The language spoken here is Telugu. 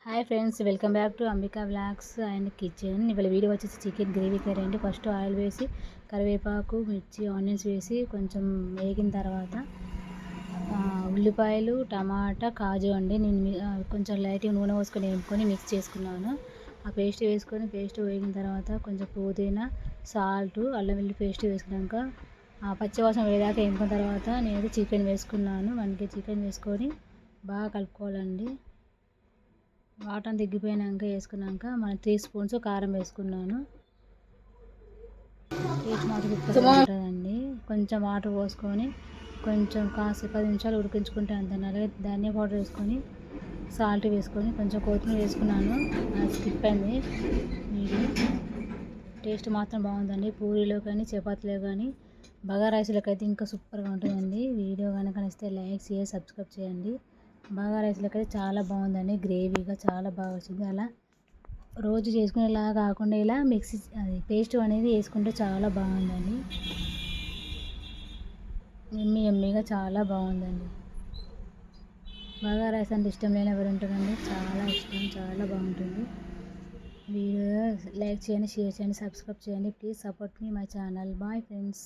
Hi friends, welcome back to Ambika vlogs and kitchen. ఇవాళ వీడియో వచ్చేసి చికెన్ గ్రేవీ కర్రీ అండి. ఫస్ట్ ఆయిల్ వేసి కరివేపాకు, మిర్చి, ఆనియన్స్ వేసి కొంచెం వేగిన తర్వాత ఉల్లిపాయలు, టమాటా, కాజు అండి. నేను కొంచెం లైట్గా నూనె పోసుకొని వేపుకొని మిక్స్ చేసుకున్నాను. ఆ పేస్ట్ వేసుకొని పేస్ట్ వేగిన తర్వాత కొంచెం పుదీనా, సాల్ట్, అల్లం వెల్లుల్లి పేస్ట్ వేసుకున్నాక పచ్చివాసన వేదాకా వేపుకున్న తర్వాత నేను చికెన్ వేసుకున్నాను. 1 kg చికెన్ వేసుకొని బాగా కలుపుకోవాలండి. వాటర్ దిగిపోయాక వేసుకున్నాక మనం 3 స్పూన్స్ కారం వేసుకున్నాను. టేస్ట్ మాత్రం సూపర్గా ఉంటుందండి. కొంచెం వాటర్ పోసుకొని కొంచెం కాసేపు 10 నిమిషాలు ఉడికించుకుంటే అంత. అలాగే ధనియా పౌడర్ వేసుకొని సాల్ట్ వేసుకొని కొంచెం కొత్తిమీర వేసుకున్నాను. స్కిప్ అయింది వీడియో. టేస్ట్ మాత్రం బాగుందండి. పూరీలో కానీ చపాతీలో కానీ బగారా రైస్లోకి అయితే ఇంకా సూపర్గా ఉంటుందండి. వీడియో కనుక నచ్చితే లైక్, షేర్, సబ్స్క్రైబ్ చేయండి. బగారా రైస్లోకి అయితే చాలా బాగుందండి. గ్రేవీగా చాలా బాగా వచ్చింది. అలా రోజు చేసుకునేలా కాకుండా ఇలా మిక్సీ పేస్ట్ అనేది వేసుకుంటే చాలా బాగుందండి. ఎమ్మీగా చాలా బాగుందండి. బగారా రైస్ అంటే ఇష్టం లేని ఎవరు ఉంటారండి? చాలా ఇష్టం, చాలా బాగుంటుంది. వీడియో లైక్ చేయండి, షేర్ చేయండి, సబ్స్క్రైబ్ చేయండి. Please support me my channel. Bye friends.